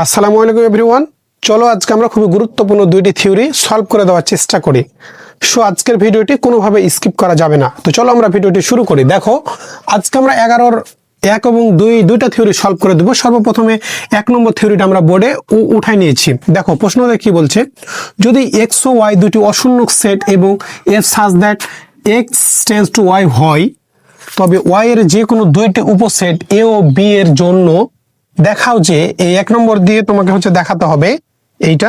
আসসালামু আলাইকুম এভরিওয়ান। চলো আজকে আমরা খুবই গুরুত্বপূর্ণ দুইটি থিওরি সলভ করে দেওয়ার চেষ্টা করি। সো আজকের ভিডিওটি কোনোভাবে স্কিপ করা যাবে না। তো চলো আমরা ভিডিওটি শুরু করি। দেখো আজকে আমরা 11-র 1 এবং 2 দুইটা থিওরি সলভ করে দেবো। সর্বপ্রথমে 1 নম্বর থিওরিটা আমরা বোর্ডে উঠাই নিয়েছি। দেখো প্রশ্নতে কি বলছে, যদি এক্স ও ওয়াই দুটি অশূন্যক সেট এবং F such that x tends to Y হয়, তবে ওয়াই এর যে কোনো দুইটি উপসেট এ ও বি এর জন্য দেখাও যে এই 1 নম্বর দিয়ে তোমাকে দেখাতে হবে এইটা,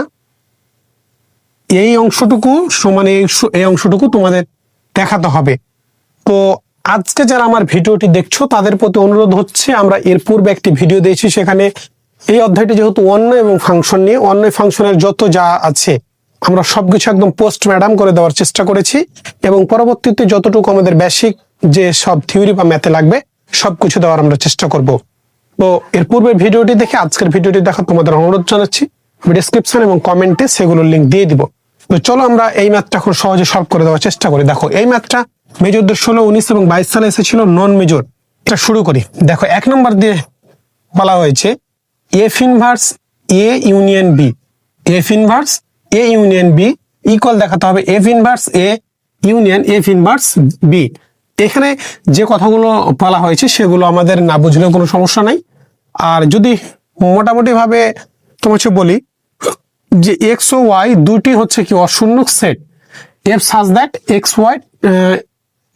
এই অংশটুকু সমান এই অংশটুকু তোমাদের দেখাতে হবে। তো আজকে যারা আমার ভিডিওটি দেখছো তাদের প্রতি অনুরোধ হচ্ছে, আমরা এর পূর্বে একটি ভিডিও দিয়েছি, সেখানে এই অধ্যায়টি যেহেতু অন্যয় এবং ফাংশন নিয়ে, অন্যয় ফাংশনের যত যা আছে আমরা সবকিছু একদম পোস্ট ম্যাডাম করে দেওয়ার চেষ্টা করেছি, এবং পরবর্তীতে যতটুকু আমাদের বেসিক যে সব থিওরি বা ম্যাথে লাগবে সবকিছু দেওয়ার আমরা চেষ্টা করব। তো এর পূর্বের ভিডিওটি দেখে আজকের ভিডিওটি দেখা তোমাদের অনুরোধ জানাচ্ছি। আমি ডেসক্রিপশন এবং কমেন্টে সেগুলোর লিঙ্ক দিয়ে দিব। তো চলো আমরা এই ম্যাথটা এখন সহজে সলভ করে দেওয়ার চেষ্টা করি। দেখো এই ম্যাথটা মেজরদের 16, 19 এবং 22 সালে এসেছিল, নন মেজর। এটা শুরু করি। দেখো 1 নম্বর দিয়ে বলা হয়েছে F inverse A union B, F inverse A union B equal দেখাতে হবে F inverse A union F inverse B. এখানে যে কথাগুলো বলা হয়েছে সেগুলো আমাদের না বুঝলেও কোনো সমস্যা নাই। আর যদি মোটামুটি ভাবে তোমাকে বলি যে এক্স ও ওয়াই দুটি কি অশূন্যক set, f such that x y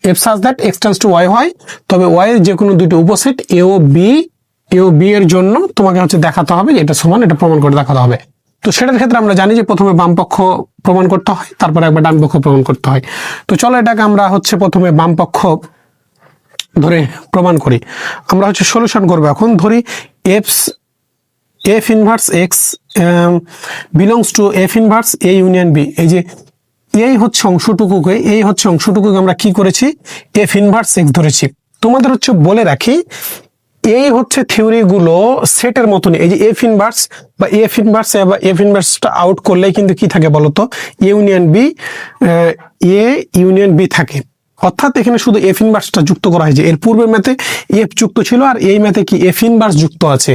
f such that x tends to Y হয়, তবে ওয়াই এর যে কোনো দুটি উপসেট এ ও বি এর জন্য তোমাকে দেখাতে হবে এটা সমান, এটা প্রমাণ করে দেখাতে হবে। তো সেটার ক্ষেত্রে আমরা জানি যে প্রথমে বাম পক্ষ প্রমাণ করতে হয়, তারপরে একবার ডান পক্ষ প্রমাণ করতে হয়। তো চলো এটাকে আমরা প্রথমে বাম পক্ষ ধরে প্রমাণ করি। আমরা সলিউশন করবো। এখন ধরি F inverse x belongs to F inverse A union B. এই যে এই অংশটুকুকে আমরা কি করেছি, এফ ইনভার্স এক্স ধরেছি। তোমাদের বলে রাখি, এই থিওরি গুলো সেটের মতনই। এই যে এফ ইনভার্স বা এফ ইনভার্সটা আউট করলে কিন্তু কি থাকে বলতো, এ ইউনিয়ন বি থাকে। অর্থাৎ এখানে শুধু এফ ইনভার্সটা যুক্ত করা হয়েছে। এর পূর্বের ম্যাথে এফ যুক্ত ছিল, আর এই ম্যাথে কি এফ ইনভার্স যুক্ত আছে।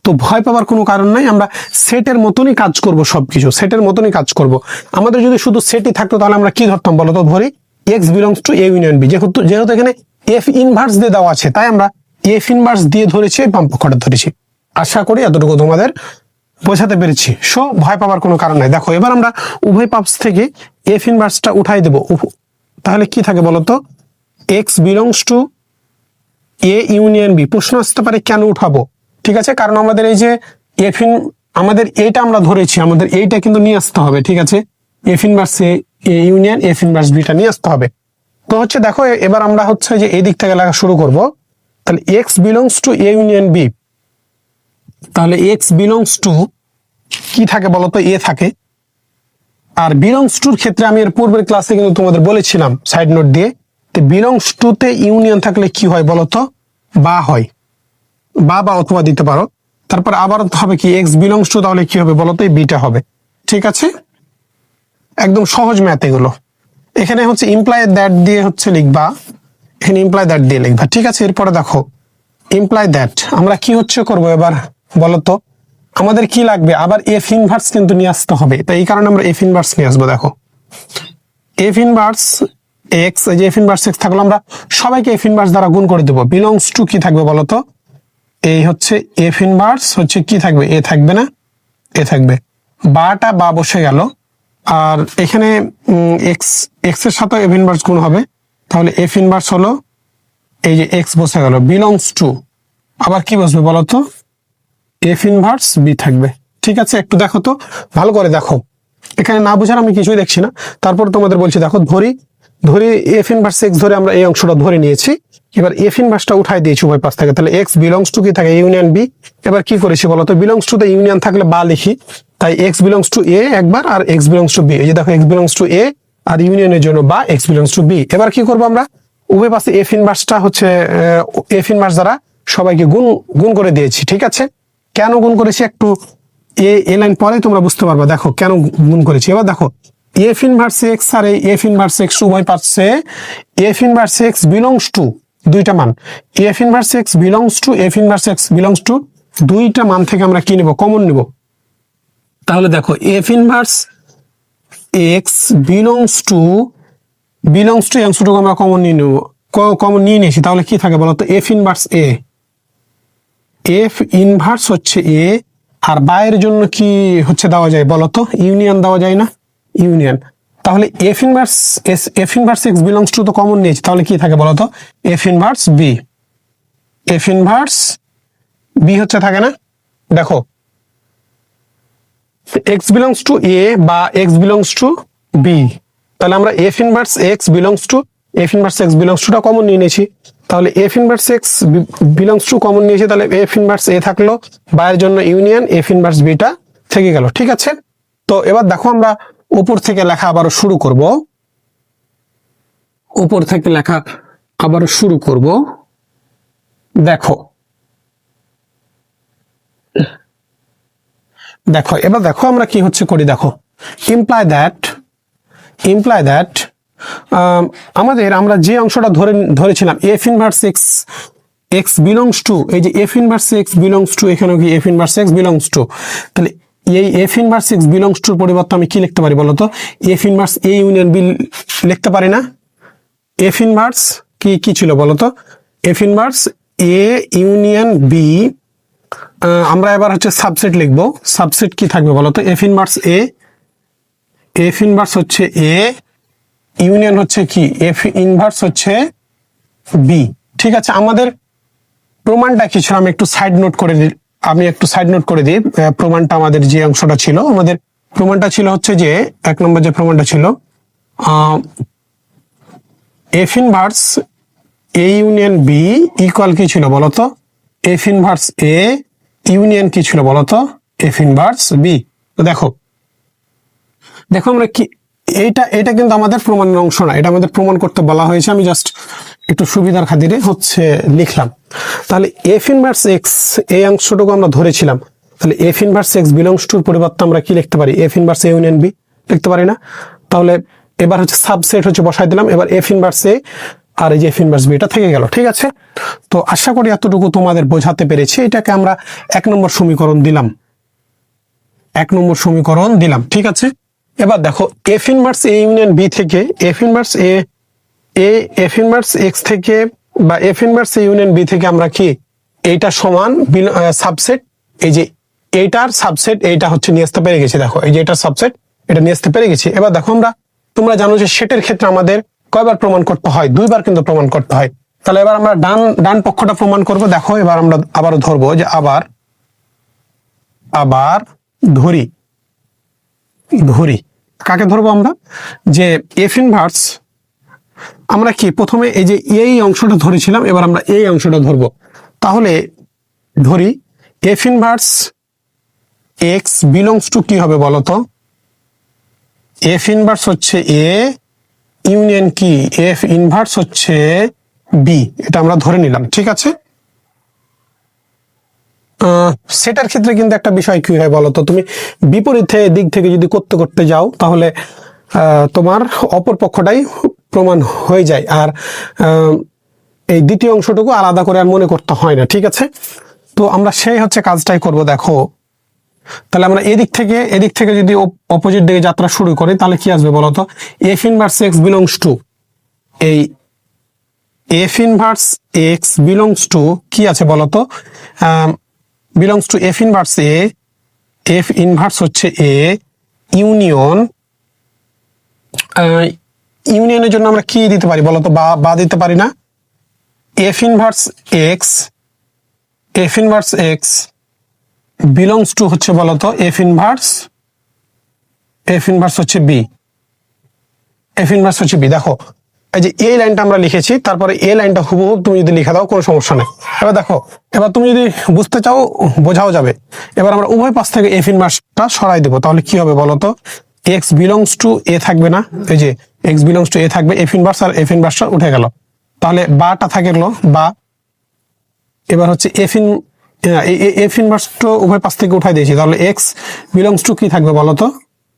তো ভয় পাওয়ার কোনো কারণ নাই, আমরা সেটের মতনই কাজ করব, সবকিছু সেটের মতনই কাজ করব। আমাদের যদি শুধু সেটই থাকতো তাহলে আমরা কি ধরতাম বলতো, ধরি X belongs to A union B. যেহেতু এখানে এফ ইনভার্স দিয়ে দেওয়া আছে, তাই আমরা এফ ইনভার্স দিয়ে ধরেছি, বাম পক্ষটা ধরেছি। আশা করি এতটুকু তোমাদের বোঝাতে পেরেছি। সো ভয় পাওয়ার কোনো কারণ নাই। দেখো এবার আমরা উভয় পাশ থেকে এফ ইনভার্সটা উঠাই দেব। তাহলে কি থাকে বলতো, X belongs to A union B. প্রশ্ন আসতে পারে কেন উঠাবো, ঠিক আছে, কারণ আমাদের এই যে আমাদের এইটা আমরা ধরেছি, আমাদের এইটা কিন্তু নিয়ে আসতে হবে, ঠিক আছে। F inverse A union F inverse beta নিয়ে আসতে হবে। তো দেখো এবার আমরা যে এই দিক থেকে লেখা শুরু করব। তাহলে X belongs to A union B, তাহলে এক্স বিলংস টু কি থাকে বলতো, এ থাকে। আর বিলংস টুর ক্ষেত্রে আমি এর পূর্বের ক্লাসে কিন্তু তোমাদের বলেছিলাম সাইড নোট দিয়ে, বিলংস টু তে ইউনিয়ন থাকলে কি হয় বলতো, বা হয়, বা অথবা দিতে পারো। তারপর আবার হবে কি এক্স বিলংস টু, তাহলে কি হবে বলতো, এই বিটা হবে, ঠিক আছে। একদম সহজ ম্যাথ এগুলো। এখানে ইমপ্লাই দ্যাট দিয়ে লিখবা, এখানে ইমপ্লাই দ্যাট দিয়ে লিখবা, ঠিক আছে। এরপরে দেখো ইমপ্লাই দ্যাট আমরা কি করব এবার বলতো, আমাদের কি লাগবে, আবার এফ ইনভার্স কিন্তু নিয়ে আসতে হবে। তাই এই কারণে আমরা এফ ইনভার্স নিয়ে আসবো। দেখো এফ ইনভার্স এক্স, এই যে এফ ইনভার্স এক্স থাকলো, আমরা সবাইকে এফ ইনভার্স দ্বারা গুণ করে দেবো। বিলংস টু কি থাকবে বলতো, এই এফ ইনভার্স কি থাকবে, এ থাকবে না, এ থাকবে, বাটা বা বসে গেল। আর এখানে এক্স এর সাথে এফ ইনভার্স গুণ হবে, তাহলে এফ ইনভার্স হলো এই যে এক্স বসে গেল, বিলংস টু আবার কি বসবে বলতো, এফ ইনভার্স বি থাকবে, ঠিক আছে। একটু দেখো তো ভালো করে দেখো, এখানে না বোঝার আমি কিছুই দেখছি না। তারপর তোমাদের বলছি, দেখো ধরি এফ ইনভার্স এক্স ধরে আমরা এই অংশটা ধরে নিয়েছি। এবার এফ ইনভার্সটা উঠাই দিয়েছি উভয় পাশ থেকে, তাহলে এক্স বিলংস টু কি থাকে, ইউনিয়ন বি। এবার কি করেছি বলতো, বিলংস টু তে ইউনিয়ন থাকলে বা লিখি, তাই এক্স বিলংস টু এ একবার, আর এক্স বিলংস টু বি। এই যে দেখো এক্স বিলংস টু এ আর ইউনিয়নের জন্য বা এক্স বিলংস টু বি। এবার কি করবো, আমরা উভয় পাশে এফ ইনভার্সটা এফ ইনভার্স দ্বারা সবাইকে গুণ করে দিয়েছি, ঠিক আছে। কেন গুণ করেছি একটু এ লাইন পরে তোমরা বুঝতে পারবে। দেখো কেন গুণ করেছি। এবার দেখো এফ ইনভার্স এক্স আর এই এফ ইনভার্স এক্স উভয় পাশে F inverse x belongs two দুইটা মান, F inverse x belongs to F inverse x belongs two দুইটা মান থেকে আমরা কি নিব, কমন নিব। তাহলে দেখো F inverse x belongs two অংশটুকু আমরা কমন নিয়ে নেব, কমন নিয়ে নিয়েছি। তাহলে কি থাকে বলতো, এফ ইনভার্স হচ্ছে এ, আর বাইরের জন্য কি হচ্ছে দেওয়া যায় বলতো, ইউনিয়ন দেওয়া যায় না, ইউনিয়ন। তাহলে F inverse x belongs two তো কমন নিয়েছি, তাহলে কি থাকে বলতো, এফ ইনভার্স বি হচ্ছে থাকে না। দেখো এক্স বিলংস টু এ বা এক্স বিলংস টু বি, তাহলে আমরা f inverse x belongs two টা কমন নিয়ে নিয়েছি। তাহলে F inverse x belongs two common নিয়েছি, তাহলে এফ ইনভার্স এ থাকলো, বাইরের জন্য ইউনিয়ন এফ ইনভার্স বিটা থেকে গেল। ঠিক আছে, তো এবার দেখো আমরা উপর থেকে লেখা আবারও শুরু করব। দেখো এবার দেখো আমরা কি হচ্ছে করি, দেখো ইমপ্লাই দ্যাট আমরা যে অংশটা ধরেছিলাম F inverse x belongs to, এই যে F inverse x belongs to, এখানে কি F inverse x belongs to, তাহলে এই এফ ইনভার্স এক্স বিলংস টুর পরিবর্তে আমি কি লিখতে পারি বলতো, F inverse A union B লিখতে পারি না। এফ ইনভার্স কি ছিল বলতো, F inverse A union B, আমরা এবার হচ্ছে সাবসেট লিখবো। সাবসেট কি থাকবে বলতো, এফ ইনভার্স হচ্ছে এ, ইউনিয়ন হচ্ছে কি, এফ ইনভার্স হচ্ছে বি। ঠিক আছে, আমাদের প্রমাণটা কি ছিল, আমি একটু সাইড নোট করে দিই প্রমাণটা। আমাদের যে অংশটা ছিল, আমাদের প্রমাণটা ছিল হচ্ছে যে 1 নম্বর যে প্রমাণটা ছিল, F inverse A union B equal কি ছিল বলতো, এফ ইনভার্স এ ইউনিয়ন কি ছিল বলতো, এফ ইনভার্স বি। তো দেখো আমরা কি, এটা কিন্তু আমাদের প্রমাণের অংশ না, এটা আমাদের প্রমাণ করতে বলা হয়েছে, আমি জাস্ট একটু সুবিধার খাতিরে হচ্ছে লিখলাম। তাহলে এফ ইনভার্স এক্স এই অংশটুকু আমরা ধরেছিলাম, তাহলে এফ ইনভার্স এক্স বিলংস টুর পরিবর্তে আমরা কি লিখতে পারি, F inverse A union B লিখতে পারি না। তাহলে এবার হচ্ছে সাবসেট হচ্ছে বসাই দিলাম, এবার এফ ইনভার্স এ আর এই যে এফ ইনভার্স বি এটা থেকে গেল। ঠিক আছে, তো আশা করি এতটুকু তোমাদের বোঝাতে পেরেছি। এটাকে আমরা 1 নম্বর সমীকরণ দিলাম। ঠিক আছে, এবার দেখো F inverse A union B থেকে এফ ইনভার্স এক্স থেকে বা F inverse A union B থেকে আমরা কি, এইটা সমান সাবসেট, এই যে এইটার সাবসেট এইটা হচ্ছে নিয়ে আসতে পেরে গেছি। দেখো এই যে এটার সাবসেট এটা নিয়ে আসতে পেরে গেছি। এবার দেখো তোমরা জানো যে সেটের ক্ষেত্রে আমাদের কয়বার প্রমাণ করতে হয়, 2বার কিন্তু প্রমাণ করতে হয়। তাহলে এবার আমরা ডান পক্ষটা প্রমাণ করব। দেখো এবার আমরা আবারও ধরবো যে আবার ধরি কাকে ধরবো আমরা, যে এফ ইনভার্স, আমরা কি প্রথমে এই যে এই অংশটা ধরেছিলাম, এবার আমরা এই অংশটা ধরবো। তাহলে ধরি F inverse x belongs to কি হবে বলতো, এফ ইনভার্স হচ্ছে এ ইউনিয়ন কি, এফ ইনভার্স হচ্ছে বি, এটা আমরা ধরে নিলাম। ঠিক আছে, সেটার ক্ষেত্রে কিন্তু একটা বিষয় কি হয় বলতো, তুমি বিপরীত দিক থেকে যদি করতে যাও, তাহলে তোমার অপর পক্ষটাই প্রমাণ হয়ে যায়, আর এই দ্বিতীয় অংশটুকু আলাদা করে আর মনে করতে হয় না। ঠিক আছে, তো আমরা সেই হচ্ছে কাজটাই করব। দেখো তাহলে আমরা এদিক থেকে যদি অপোজিট দিকে যাত্রা শুরু করি, তাহলে কি আসবে বলতো, F inverse x belongs to, এই F inverse x belongs to কি আছে বলতো, belongs to F inverse A, f inverse হচ্ছে এ ইউনিয়নের জন্য আমরা কি দিতে পারি বলতো, বা দিতে পারি না, F inverse x belongs two হচ্ছে বলতো এফ ইনভার্স হচ্ছে বি, দেখো এই যে এই লাইনটা আমরা লিখেছি, তারপরে এই লাইনটা হুবহু তুমি যদি লিখে দাও কোনো সমস্যা নেই। এবার দেখো, এবার তুমি যদি বুঝতে চাও বোঝাও যাবে। এবার আমরা উভয় পাশ থেকে এফ ইনভার্সটা সরাই দেবো, তাহলে কি হবে বলতো, এক্স বিলংস টু এ থাকবে না, এই যে এক্স বিলংস টু এ থাকবে, এফ ইনভার্স আর এফ ইনভার্সটা উঠে গেল, তাহলে বাটা থাকলো বা। এবার হচ্ছে এফ ইনভার্স টু উভয় পাশ থেকে উঠাই দিয়েছি, তাহলে এক্স বিলংস টু কি থাকবে বলতো,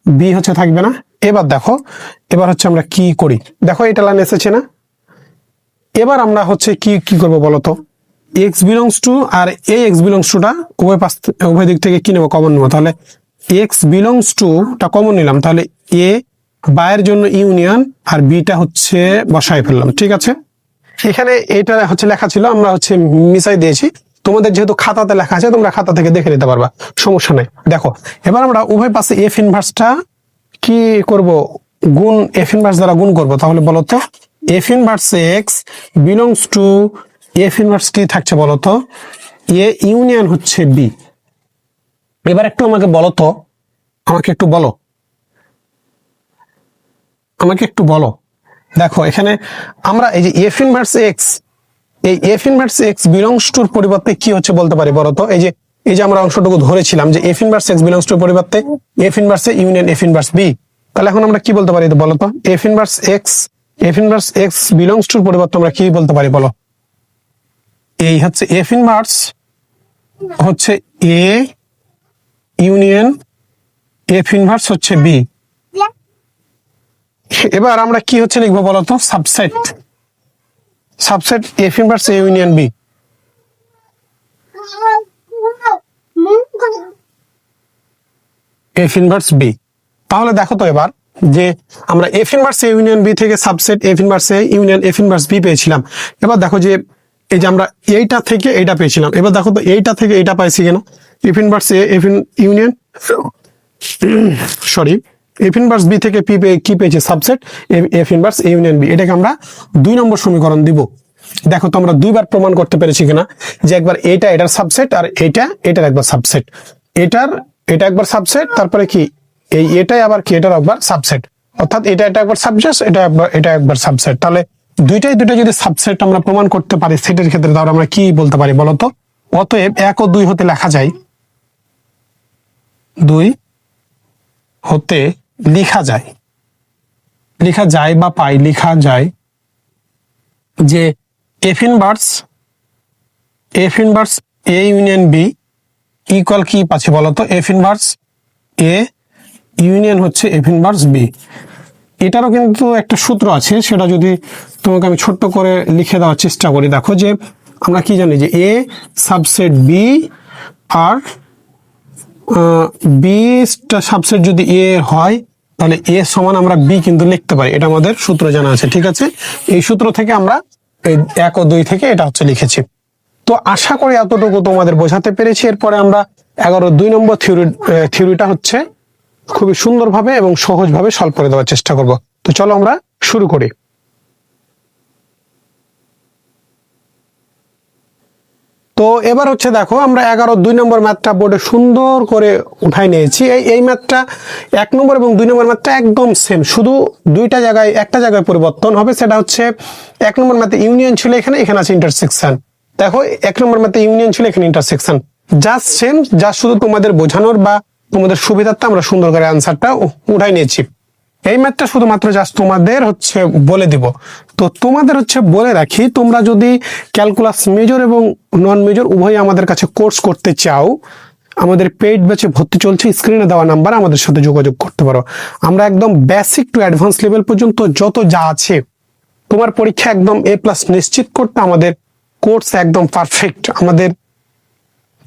বি হচ্ছে থাকবে না। এবার দেখো, এবার হচ্ছে আমরা কি করি, দেখো এটা লাইন এসেছে না। এবার আমরা হচ্ছে কি করবো বলতো, এক্স বিলংস টু আর এই এক্স বিলংস টুটা উভয় দিক থেকে কি নেবো, কমন নেবো। তাহলে এক্স বিলংস টুটা কমন নিলাম, তাহলে এ বায়ের জন্য ইউনিয়ন আর বিটা হচ্ছে বসাই ফেললাম। ঠিক আছে, এখানে এটা হচ্ছে লেখা ছিল, আমরা হচ্ছে মিসাই দিয়েছি। তোমাদের যেহেতু খাতাতে লেখা আছে, তোমরা খাতা থেকে দেখে নিতে পারবা, সমস্যা নাই। দেখো এবার আমরা উভয় পাশে এফ ইনভার্সটা কি করব, গুণ এফ ইনভার্স দ্বারা গুণ করব। তাহলে বলো তো F inverse x belongs to F inverse কি থাকছে বলো তো, এ ইউনিয়ন হচ্ছে বি। এবার একটু আমাকে বলো তো, আমাকে একটু বলো, দেখো এখানে আমরা এই যে এফ ইনভার্স এক্স, এই এফ ইনভার্স এক্স বিলংস টুর পরিবর্তে কি হচ্ছে বলতে পারি বলো তো। এই যে আমরা অংশটুকু ধরেছিলাম যে এফ ইনভার্স এক্স বিলংস টুর পরিবর্তে F inverse union F inverse B. তাহলে এখন আমরা কি বলতে পারি বলো তো, এফ ইনভার্স এক্স বিলংস টুর পরিবর্তে আমরা কি বলতে পারি বলো। এই হচ্ছে এফ ইনভার্স হচ্ছে এ ইউনিয়ন এফ ইনভার্স হচ্ছে বি। এবার আমরা কি হচ্ছে লিখবো বলতো, subset F inverse A union B. F inverse B. তাহলে দেখো তো এবার যে আমরা f inverse A union B থেকে subset F inverse A union F inverse B পেয়েছিলাম। এবার দেখো যে এই যে আমরা এইটা থেকে এইটা পেয়েছিলাম, এবার দেখো তো এইটা থেকে এইটা পাইছি কিনা। F inverse A union sorry F inverse B থেকে কি পেয়েছি, subset F inverse A union B. এটাকে আমরা 2 নম্বর সমীকরণ দিব। দেখো তো আমরা 2বার প্রমাণ করতে পেরেছি কিনা, যে একবার এটার সাবসেট আর এটার একবার সাবসেট, এটা একবার সাবসেট, তারপরে কি এটাই আবার কি এটার একবার সাবসেট, অর্থাৎ এটা একবার সাবসেট, এটা একবার সাবসেট। তাহলে দুইটা যদি সাবসেট আমরা প্রমাণ করতে পারি সেটের ক্ষেত্রে, তাহলে আমরা কি বলতে পারি বলতো। অতএব 1 ও 2 হতে লেখা যায়, 2 হতে লেখা যায় বা পাই, লেখা যায় যে F inverse A union B equal কি পাচ্ছি বলতো, এফ ইনভার্স এ ইউনিয়ন হচ্ছে এফ ইনভার্স বি। এটারও কিন্তু একটা সূত্র আছে, সেটা যদি তোমাকে আমি ছোট্ট করে লিখে দেওয়ার চেষ্টা করি। দেখো যে আমরা কি জানি যে এ সাবসেট বি আর বি সাবসেট যদি এ হয়, তাহলে এ সমান আমরা বি কিন্তু লিখতে পারি, এটা আমাদের সূত্র জানা আছে। ঠিক আছে, এই সূত্র থেকে আমরা 1 ও 2 থেকে এটা হচ্ছে লিখেছি। তো আশা করি এতটুকু তোমাদের বোঝাতে পেরেছি। এরপরে আমরা 11-2 নম্বর থিওরিটা হচ্ছে খুবই সুন্দরভাবে এবং সহজভাবে সলভ করে দেওয়ার চেষ্টা করব। তো চলো আমরা শুরু করি। তো এবার হচ্ছে দেখো আমরা 11-2 নম্বর ম্যাথটা বোর্ডে সুন্দর করে উঠাই নিয়েছি। এই ম্যাথটা 1 নম্বর এবং 2 নম্বর ম্যাথটা একদম সেম, শুধু একটা জায়গায় পরিবর্তন হবে। সেটা হচ্ছে 1 নম্বর ম্যাথে ইউনিয়ন ছিল, এখানে আছে ইন্টারসেকশন। দেখো 1 নম্বর ম্যাথে ইউনিয়ন ছিল, এখানে ইন্টারসেকশন, জাস্ট সেম, জাস্ট শুধু তোমাদের বোঝানোর বা তোমাদের সুবিধার্থে আমরা সুন্দর করে অ্যান্সারটা উঠাই নিয়েছি। এই ম্যাথটা শুধুমাত্র জাস্ট তোমাদের হচ্ছে বলে দিব। তো তোমাদের হচ্ছে বলে রাখি, তোমরা যদি ক্যালকুলাস মেজর এবং নন মেজর উভয় আমাদের কাছে কোর্স করতে চাও, আমাদের পেইড ব্যাচে ভর্তি চলছে, স্ক্রিনে দেওয়া নাম্বার আমাদের সাথে যোগাযোগ করতে পারো। আমরা একদম বেসিক টু অ্যাডভান্স লেভেল পর্যন্ত যত যা আছে, তোমার পরীক্ষা একদম A+ নিশ্চিত করতে আমাদের কোর্স একদম পারফেক্ট।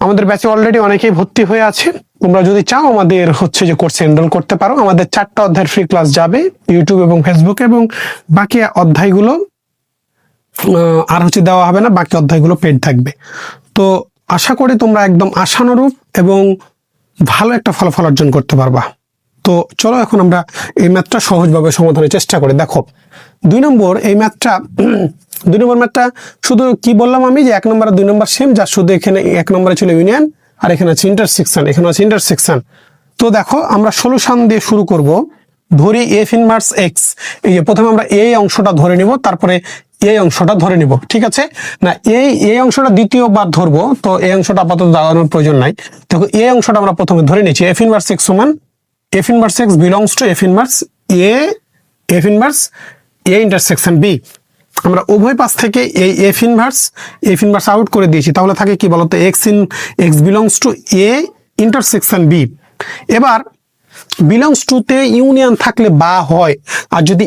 আমাদের ব্যাচে অলরেডি অনেকেই ভর্তি হয়ে আছে। তোমরা যদি চাও আমাদের হচ্ছে যে কোর্সে এনরোল করতে পারো। আমাদের 4টা অধ্যায়ের ফ্রি ক্লাস যাবে ইউটিউব এবং ফেসবুকে, এবং বাকি অধ্যায়গুলো আর হচ্ছে দেওয়া হবে না, বাকি অধ্যায়গুলো পেড থাকবে। তো আশা করি তোমরা একদম আশানুরূপ এবং ভালো একটা ফলাফল অর্জন করতে পারবা। তো চলো এখন আমরা এই ম্যাথটা সহজভাবে সমাধানের চেষ্টা করি। দেখো 2 নম্বর ম্যাথটা শুধু কি বললাম আমি, যে 1 নম্বর আর 2 নম্বর সেম, যা শুধু এখানে 1 নম্বরে ছিল ইউনিয়ন আর এখানে আছে ইন্টারসেকশন। তো দেখো আমরা সলিউশন দিয়ে শুরু করব। ধরি এফ ইনভার্স এক্স, এই যে প্রথমে আমরা এই অংশটা ধরে নিব, তারপরে এই অংশটা ধরে নিব। ঠিক আছে না, এই অংশটা দ্বিতীয়বার ধরবো, তো এই অংশটা আপাতত দাঁড়ানোর প্রয়োজন নাই। দেখো এই অংশটা আমরা প্রথমে ধরে নিচ্ছি, এফ ইনভার্স এক্স সমান F inverse x belongs to F inverse A intersection B. আমরা উভয় পাশ থেকে এই এফ ইনভার্স আউট করে দিয়েছি, তাহলে থাকে কি বলতো, X belongs to A intersection B. এবার বিলংস টু তে ইউনিয়ন থাকলে বা হয়, আর যদি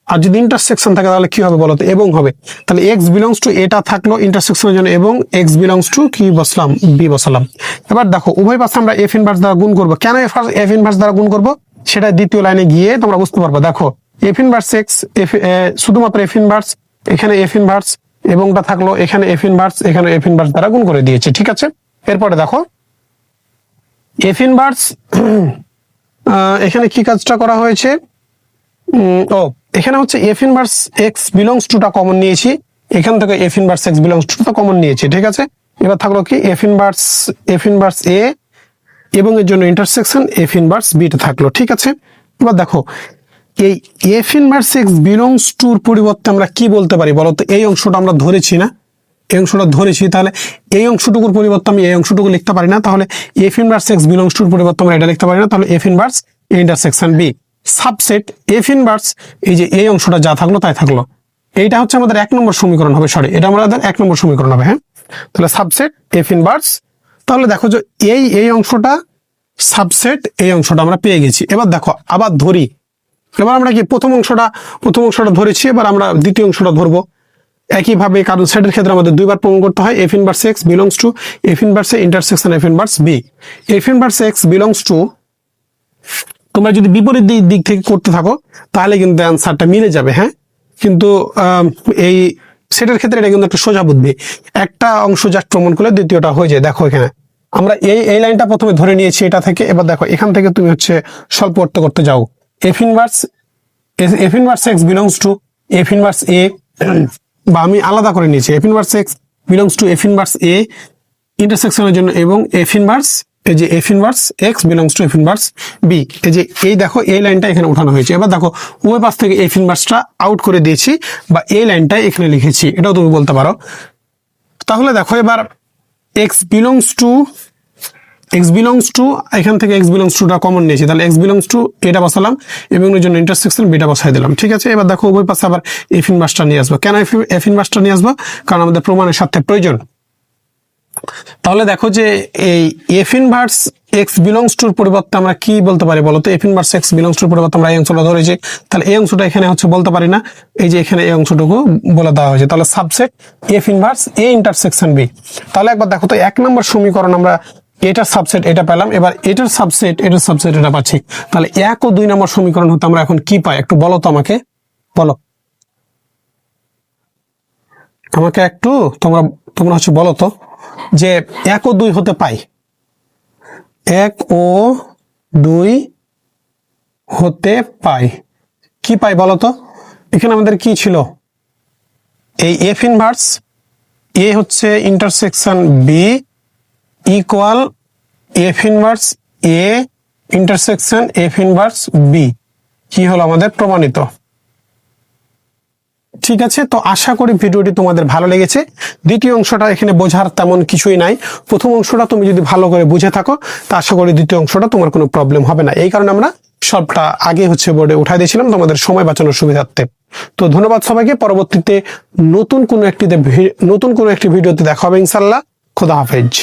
আর যদি ইন্টারসেকশন থাকে তাহলে কি হবে বলতো, এবং হবে। তাহলে এক্স বিলংস টু এটা থাকলো ইন্টারসেকশনের জন্য, এবং এক্স বিলংস টু কি বসলাম, বি বসালাম। এবার দেখো উভয় পাশে আমরা এফ ইনভার্স দ্বারা গুণ করবো। কেন এফ ইনভার্স দ্বারা গুণ করবো সেটা দ্বিতীয় লাইনে গিয়ে তোমরা বুঝতে পারবে। দেখো এফ ইনভার্স এক্স, শুধুমাত্র এফ ইনভার্স, এখানে এফ ইনভার্স এবংটা থাকলো, এখানে এফ ইনভার্স, এখানে এফ ইনভার্স দ্বারা গুণ করে দিয়েছে, ঠিক আছে। এরপরে দেখো এফ ইনভার্স, এখানে কি কাজটা করা হয়েছে, এখানে হচ্ছে F inverse x belongs two টা কমন নিয়েছি, এখান থেকে F inverse x belongs two টা কমন নিয়েছি, ঠিক আছে। এবার থাকলো কি এফ ইনভার্স এ এবং এর জন্য ইন্টারসেকশন এফ ইনভার্স বি টা থাকলো, ঠিক আছে। এবার দেখো এই এফ ইনভার্স এক্স বিলংস টুর পরিবর্তে আমরা কি বলতে পারি বলতো, এই অংশটা আমরা ধরেছি না, এই অংশটা ধরেছি, তাহলে এই অংশটুকুর পরিবর্তে আমি এই অংশটুকু লিখতে পারি না, তাহলে এফ ইনভার্স এক্স বিলংস টুর পরিবর্তে আমরা এটা লিখতে পারি না, তাহলে F inverse A intersection B subset F inverse, এই যে এই অংশটা যা থাকলো তাই থাকলো। এইটা হচ্ছে আমাদের 1 নম্বর সমীকরণ হবে, সরি এটা আমাদের 1 নম্বর সমীকরণ হবে, হ্যাঁ। তাহলে সাবসেট এফ ইনভার্স, তাহলে দেখো যে এই অংশটা সাবসেট এই অংশটা আমরা পেয়ে গেছি। এবার দেখো আবার ধরি, এবার আমরা কি প্রথম অংশটা ধরেছি, এবার আমরা দ্বিতীয় অংশটা ধরবো একইভাবে, কারণ সেটের ক্ষেত্রে আমাদের দুইবার প্রমাণ করতে হয়। F inverse x belongs to F inverse A intersection F inverse B. F inverse x belongs to, তোমরা যদি বিপরীত দিক থেকে করতে থাকো তাহলে কিন্তু অ্যান্সারটা মিলে যাবে, হ্যাঁ। কিন্তু এই সেটের ক্ষেত্রে এটা কিন্তু একটা সোজা বুদ্ধি, একটা অংশ জাস্ট প্রমাণ করলে দ্বিতীয়টা হয়ে যায়। দেখো এখানে আমরা এই লাইনটা প্রথমে ধরে নিয়েছি এটা থেকে, এবার দেখো এখান থেকে তুমি হচ্ছে সলভ করতে যাও। F inverse x belongs to F inverse A, বা আমি আলাদা করে নিয়েছি, F inverse x belongs to F inverse A ইন্টারসেকশনের জন্য, এবং এফ ইনভার্স, এই যে F inverse x belongs to F inverse B, এই যে এই দেখো এই লাইনটা এখানে উঠানো হয়েছে। এবার দেখো উভয় পাশ থেকে এফ ইনভার্সটা আউট করে দিয়েছি, বা এই লাইনটা এখানে লিখেছি, এটাও তুমি বলতে পারো। তাহলে দেখো এবার এক্স বিলংস টু এখান থেকে এক্স বিলংস টু টা কমন নিয়েছি, তাহলে এক্স বিলংস টু এটা বসালাম এবং এর জন্য ইন্টারসেকশন বিটা বসাই দিলাম, ঠিক আছে। এবার দেখো উভয় পাশে আবার এফ ইনভার্সটা নিয়ে আসবো। কেন এফ ইনভার্সটা নিয়ে আসবো, কারণ আমাদের প্রমাণের সাথে প্রয়োজন। তাহলে দেখো যে এই এফ ইনভার্স এক্স বিলংস টুর পরিবর্তে আমরা কি বলতে পারি বলতো, এফ ইনভার্স এক্স বিলংস টুর পরিবর্তে আমরা এই অংশটা ধরেছি, তাহলে এই অংশটা এখানে হচ্ছে বলতে পারি না, এই যে এখানে এই অংশটুকু বলে দেওয়া হয়েছে, তাহলে subset F inverse A intersection B. তাহলে একবার দেখো তো 1 নম্বর সমীকরণ আমরা এটার সাবসেট এটা পেলাম, এবার এটার সাবসেট এটা পাচ্ছি, তাহলে 1 ও 2 নম্বর সমীকরণ হতে আমরা এখন কি পাই একটু বলো তো, আমাকে বলো, আমাকে একটু তোমরা হচ্ছে বলো তো, যে 1 ও 2 হতে পাই, 1 ও 2 হতে পাই, কি পাই বলো তো। এখানে আমাদের কি ছিল, এই এফ ইনভার্স এ হচ্ছে intersection B equal F inverse A intersection F inverse B, কি হলো আমাদের প্রমাণিত, ঠিক আছে। তো আশা করি ভিডিওটি তোমাদের ভালো লেগেছে। দ্বিতীয় অংশটা এখানে বোঝার তেমন কিছুই নাই, প্রথম অংশটা তুমি যদি ভালো করে বুঝে থাকো তা আশা করি দ্বিতীয় অংশটা তোমার কোনো প্রবলেম হবে না। এই কারণে আমরা সবটা আগে হচ্ছে বোর্ডে উঠাই দিয়েছিলাম তোমাদের সময় বাঁচানোর সুবিধার্থে। তো ধন্যবাদ সবাইকে, পরবর্তীতে নতুন কোনো একটি ভিডিওতে দেখা হবে ইনশাল্লাহ। খোদা হাফেজ।